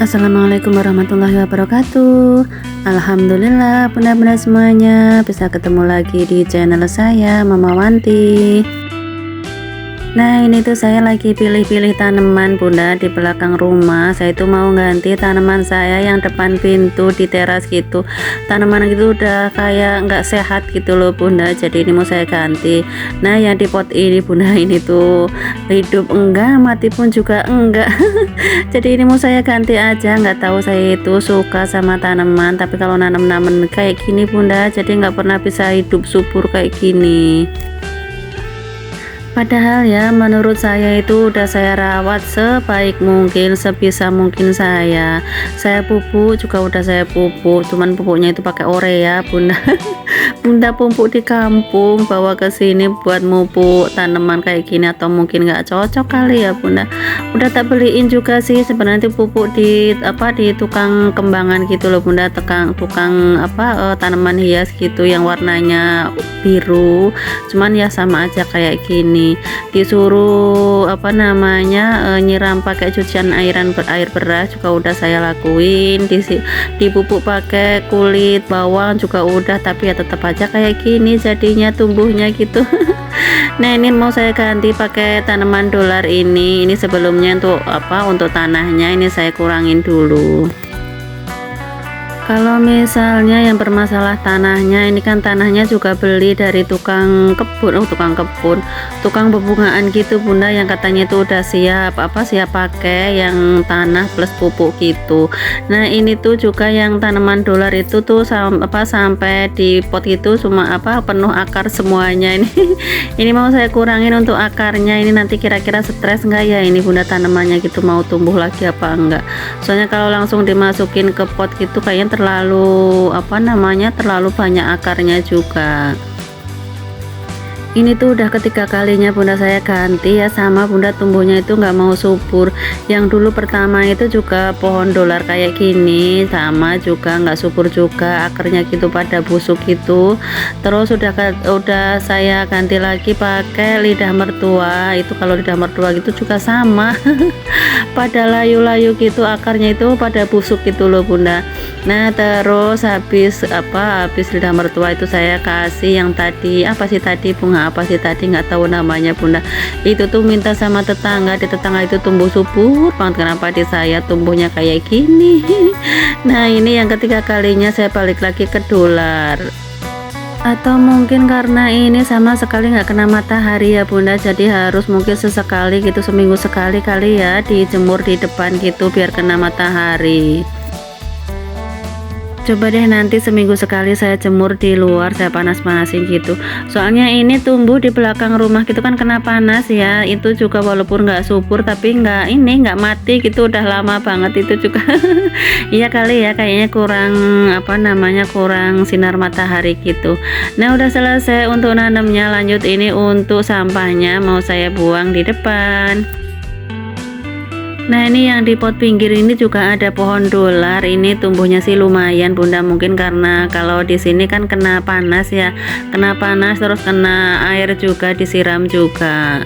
Assalamualaikum warahmatullahi wabarakatuh. Alhamdulillah bunda-bunda semuanya bisa ketemu lagi di channel saya Mama Wanti. Nah ini tuh saya lagi pilih-pilih tanaman bunda di belakang rumah. Saya itu mau ganti tanaman saya yang depan pintu di teras gitu. Tanaman itu udah kayak nggak sehat gitu loh bunda, jadi ini mau saya ganti. Nah yang di pot ini bunda, ini tuh hidup enggak, mati pun juga enggak. Jadi ini mau saya ganti aja. Nggak tahu saya itu suka sama tanaman, tapi kalau nanam-nanam kayak gini bunda, jadi nggak pernah bisa hidup subur kayak gini. Padahal ya menurut saya itu udah saya rawat sebaik mungkin, sebisa mungkin saya pupuk juga udah saya pupuk, cuman pupuknya itu pakai Orea bunda. Bunda pupuk di kampung bawa ke sini buat mupuk tanaman kayak gini, atau mungkin nggak cocok kali ya bunda. Udah tak beliin juga sih sebenarnya itu pupuk di tukang kembangan gitu loh bunda, tukang tanaman hias gitu yang warnanya biru, cuman ya sama aja kayak gini. Disuruh nyiram pakai cucian air beras juga udah saya lakuin, dipupuk pakai kulit bawang juga udah, tapi ya tetap aja kayak gini jadinya tumbuhnya gitu. Nah ini mau saya ganti pakai tanaman dolar ini sebelumnya untuk tanahnya ini saya kurangin dulu. Kalau misalnya yang bermasalah tanahnya, ini kan tanahnya juga beli dari tukang bebungaan gitu bunda, yang katanya itu udah siap pakai yang tanah plus pupuk gitu. Nah ini tuh juga yang tanaman dolar itu tuh sampai di pot itu cuma penuh akar semuanya ini. Ini mau saya kurangin untuk akarnya, ini nanti kira-kira stres enggak ya ini bunda tanamannya gitu, mau tumbuh lagi apa enggak. Soalnya kalau langsung dimasukin ke pot gitu kayaknya terlalu banyak akarnya juga. Ini tuh udah ketiga kalinya bunda saya ganti ya, sama bunda tumbuhnya itu nggak mau subur. Yang dulu pertama itu juga pohon dolar kayak gini, sama juga nggak subur juga, akarnya gitu pada busuk gitu. Terus udah saya ganti lagi pakai lidah mertua. Itu kalau lidah mertua gitu juga sama. Pada layu-layu gitu, akarnya itu pada busuk gitu loh bunda. Nah terus habis lidah mertua itu saya kasih yang tadi bunga nggak tahu namanya bunda. Itu tuh minta sama tetangga, di tetangga itu tumbuh subur banget, kenapa di saya tumbuhnya kayak gini. Nah ini yang ketiga kalinya saya balik lagi ke dolar. Atau mungkin karena ini sama sekali nggak kena matahari ya bunda, jadi harus mungkin sesekali gitu, seminggu sekali kali ya dijemur di depan gitu biar kena matahari. Coba deh nanti seminggu sekali saya jemur di luar, saya panas-panasin gitu. Soalnya ini tumbuh di belakang rumah gitu kan kena panas ya. Itu juga walaupun nggak subur tapi nggak mati gitu, udah lama banget itu juga. Iya kali ya, kayaknya kurang sinar matahari gitu. Nah udah selesai untuk nanamnya, lanjut ini untuk sampahnya mau saya buang di depan. Nah ini yang di pot pinggir ini juga ada pohon dolar, ini tumbuhnya sih lumayan bunda, mungkin karena kalau di sini kan kena panas ya, terus kena air juga, disiram juga.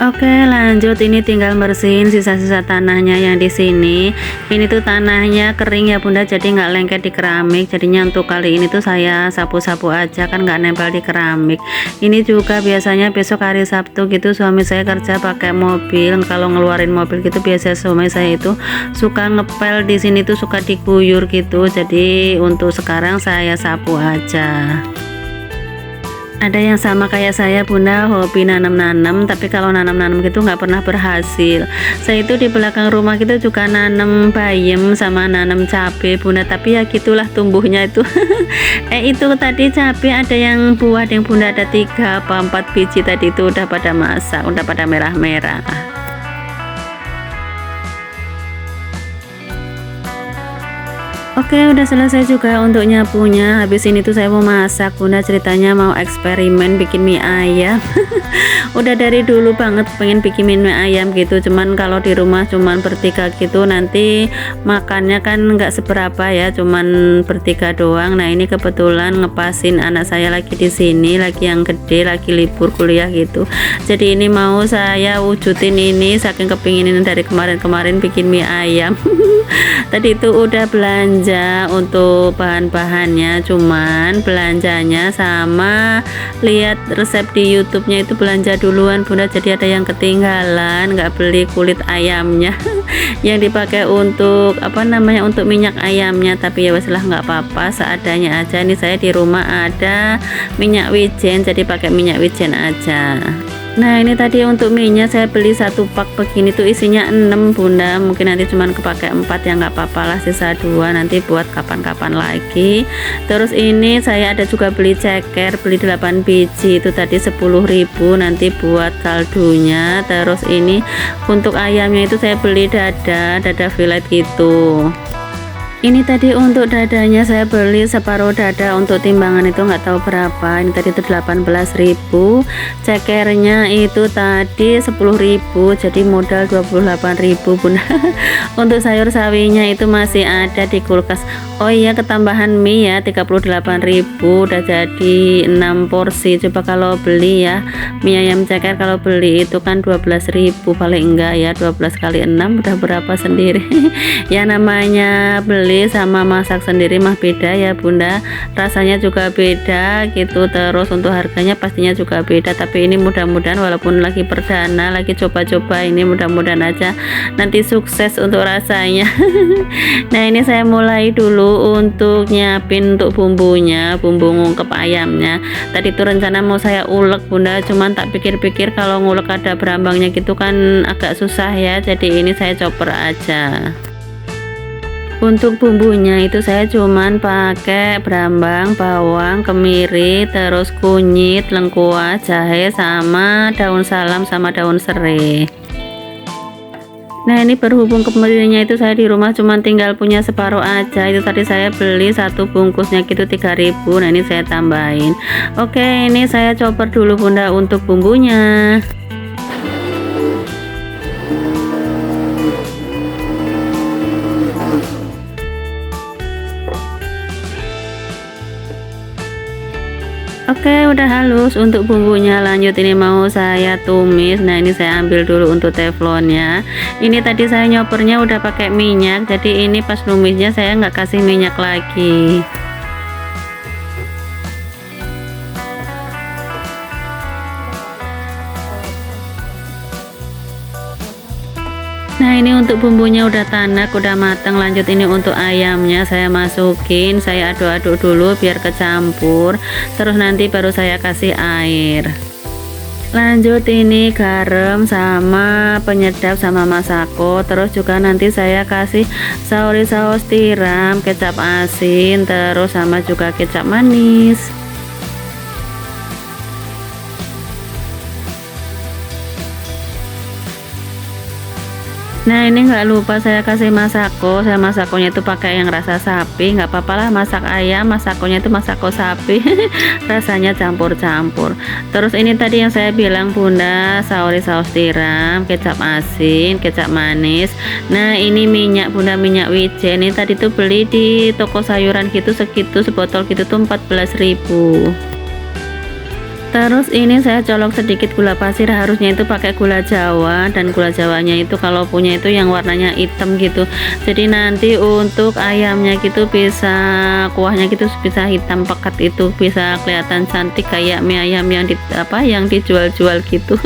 Oke lanjut, ini tinggal bersihin sisa-sisa tanahnya yang di sini. Ini tuh tanahnya kering ya bunda, jadi nggak lengket di keramik, jadinya untuk kali ini tuh saya sapu-sapu aja, kan nggak nempel di keramik. Ini juga biasanya besok hari Sabtu gitu suami saya kerja pakai mobil, kalau ngeluarin mobil gitu biasa suami saya itu suka ngepel di sini tuh, suka diguyur gitu, jadi untuk sekarang saya sapu aja. Ada yang sama kayak saya bunda, hobi nanam-nanam, tapi kalau nanam-nanam gitu nggak pernah berhasil. Saya itu di belakang rumah gitu juga nanam bayam sama nanam cabai bunda, tapi ya gitulah tumbuhnya itu. Itu tadi cabai ada yang buah yang bunda, ada 3 apa 4 biji tadi itu udah pada masak, udah pada merah-merah. Oke, udah selesai juga untuk nyapunya. Habis ini tuh saya mau masak. Bunda ceritanya mau eksperimen bikin mie ayam. Udah dari dulu banget pengen bikin mie ayam gitu. Cuman kalau di rumah cuman bertiga gitu, nanti makannya kan nggak seberapa ya, cuman bertiga doang. Nah, ini kebetulan ngepasin anak saya lagi di sini, lagi yang gede, lagi libur kuliah gitu. Jadi ini mau saya wujudin ini, saking kepinginin dari kemarin-kemarin bikin mie ayam. Tadi itu udah belanja untuk bahan-bahannya, cuman belanjanya sama lihat resep di YouTube-nya itu belanja duluan Bunda, jadi ada yang ketinggalan, nggak beli kulit ayamnya yang dipakai untuk untuk minyak ayamnya. Tapi ya wes lah, nggak apa-apa, seadanya aja. Ini saya di rumah ada minyak wijen, jadi pakai minyak wijen aja. Nah, ini tadi untuk minyak saya beli satu pak begini tuh isinya 6 Bunda, mungkin nanti cuman kepake 4 ya nggak apa-apa lah, sisa 2 nanti buat kapan-kapan lagi. Terus ini saya ada juga beli ceker, beli 8 biji itu tadi 10.000 nanti buat kaldunya. Terus ini untuk ayamnya itu saya beli dada fillet gitu. Ini tadi untuk dadanya saya beli separuh dada, untuk timbangan itu nggak tahu berapa. Ini tadi itu 18.000. Cekernya itu tadi 10.000, jadi modal 28.000 Bunda. Untuk sayur sawinya itu masih ada di kulkas. Oh iya, ketambahan mie ya 38.000, udah jadi 6 porsi. Coba kalau beli ya mie ayam ceker, kalau beli itu kan 12.000 paling enggak ya, 12 kali 6 udah berapa sendiri. Ya namanya beli sama masak sendiri mah beda ya Bunda, rasanya juga beda gitu. Terus untuk harganya pastinya juga beda, tapi ini mudah-mudahan walaupun lagi perdana, lagi coba-coba, ini mudah-mudahan aja nanti sukses untuk rasanya. Nah, ini saya mulai dulu untuk nyiapin untuk bumbunya, bumbu ngungkep ayamnya. Tadi itu rencana mau saya ulek Bunda, cuman tak pikir-pikir kalau ngulek ada berambangnya gitu kan agak susah ya, jadi ini saya chopper aja. Untuk bumbunya itu saya cuman pakai berambang, bawang, kemiri, terus kunyit, lengkuas, jahe, sama daun salam, sama daun serai. Nah, ini berhubung kemirinya itu saya di rumah cuman tinggal punya separuh aja. Itu tadi saya beli satu bungkusnya gitu 3.000. Nah, ini saya tambahin. Oke, ini saya chopper dulu Bunda untuk bumbunya. Oke, udah halus untuk bumbunya. Lanjut ini mau saya tumis. Nah, ini saya ambil dulu untuk teflonnya. Ini tadi saya nyopernya udah pakai minyak, jadi ini pas numisnya saya nggak kasih minyak lagi. Nah, ini untuk bumbunya udah tanak, udah matang. Lanjut ini untuk ayamnya saya masukin, saya aduk-aduk dulu biar kecampur, terus nanti baru saya kasih air. Lanjut ini garam sama penyedap sama masako, terus juga nanti saya kasih saus tiram, kecap asin, terus sama juga kecap manis. Nah, ini nggak lupa saya kasih masako. Saya masakonya itu pakai yang rasa sapi, nggak apa-apa lah, masak ayam masakonya itu masako sapi. Rasanya campur-campur. Terus ini tadi yang saya bilang Bunda, saus tiram, kecap asin, kecap manis. Nah, ini minyak Bunda, minyak wijen. Ini tadi tuh beli di toko sayuran gitu, segitu sebotol gitu tuh 14.000. Terus ini saya colok sedikit gula pasir, harusnya itu pakai gula jawa, dan gula jawanya itu kalau punya itu yang warnanya hitam gitu, jadi nanti untuk ayamnya gitu bisa kuahnya gitu bisa hitam pekat, itu bisa kelihatan cantik kayak mie ayam yang yang dijual-jual gitu.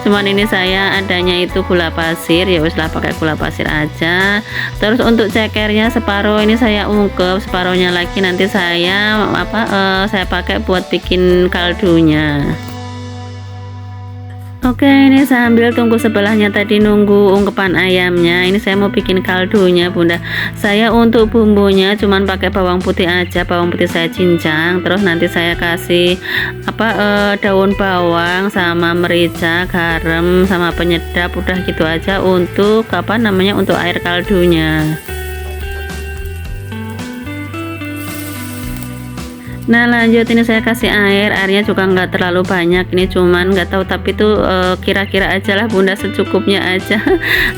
Cuman ini saya adanya itu gula pasir, ya uslah pakai gula pasir aja. Terus untuk cekernya separuh ini saya ungkep, separuhnya lagi nanti saya saya pakai buat bikin kaldunya. Oke, ini sambil tunggu sebelahnya tadi nunggu ungkepan ayamnya, ini saya mau bikin kaldunya Bunda. Saya untuk bumbunya cuman pakai bawang putih aja, bawang putih saya cincang, terus nanti saya kasih daun bawang sama merica, garam sama penyedap, udah gitu aja untuk untuk air kaldunya. Nah lanjut, ini saya kasih airnya juga nggak terlalu banyak, ini cuman nggak tahu, tapi tuh kira-kira aja lah bunda, secukupnya aja.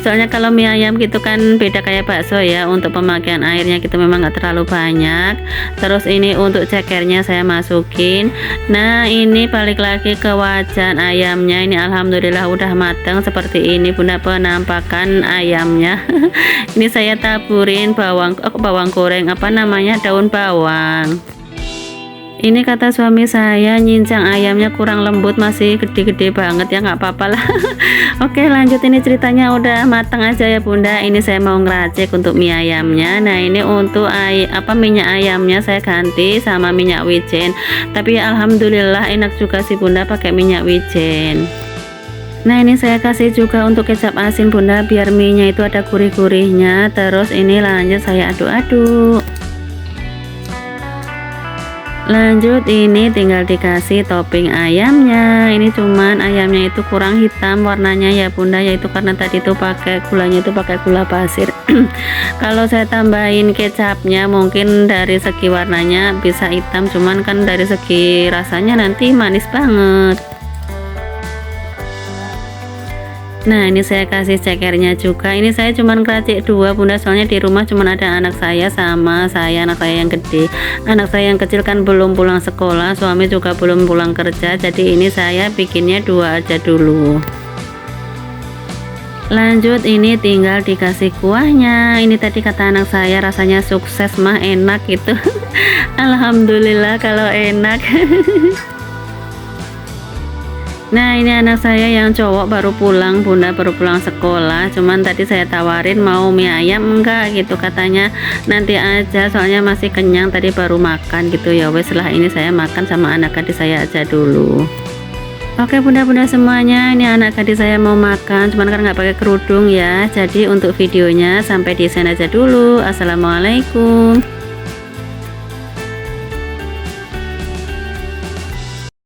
Soalnya kalau mie ayam gitu kan beda kayak bakso ya, untuk pemakaian airnya gitu memang nggak terlalu banyak. Terus ini untuk cekernya saya masukin. Nah ini balik lagi ke wajan ayamnya, ini alhamdulillah udah matang seperti ini bunda penampakan ayamnya. Ini saya taburin bawang goreng, apa namanya, daun bawang. Ini kata suami saya, nyincang ayamnya kurang lembut, masih gede-gede banget ya, nggak apa-apa lah. Oke lanjut, ini ceritanya udah matang aja ya bunda. Ini saya mau ngeracik untuk mie ayamnya. Nah ini untuk minyak ayamnya saya ganti sama minyak wijen, tapi ya alhamdulillah enak juga sih bunda pakai minyak wijen. Nah ini saya kasih juga untuk kecap asin bunda, biar mie nya itu ada gurih-gurihnya. Terus ini lanjut saya aduk-aduk. Lanjut ini tinggal dikasih topping ayamnya. Ini cuman ayamnya itu kurang hitam warnanya ya bunda, yaitu karena tadi tuh pakai gulanya itu pakai gula pasir. Kalau saya tambahin kecapnya mungkin dari segi warnanya bisa hitam, cuman kan dari segi rasanya nanti manis banget. Nah ini saya kasih cekernya juga. Ini saya cuman keracik 2 bunda, soalnya di rumah cuman ada anak saya sama saya, anak saya yang gede. Anak saya yang kecil kan belum pulang sekolah, suami juga belum pulang kerja, jadi ini saya bikinnya 2 aja dulu. Lanjut ini tinggal dikasih kuahnya. Ini tadi kata anak saya rasanya sukses mah, enak gitu. Alhamdulillah kalau enak. Nah ini anak saya yang cowok baru pulang bunda, baru pulang sekolah, cuman tadi saya tawarin mau mie ayam, enggak gitu katanya, nanti aja soalnya masih kenyang tadi baru makan gitu ya. Wes setelah ini saya makan sama anak adik saya aja dulu. Oke bunda-bunda semuanya, ini anak adik saya mau makan, cuman kan nggak pakai kerudung ya. Jadi untuk videonya sampai di sana aja dulu. Assalamualaikum.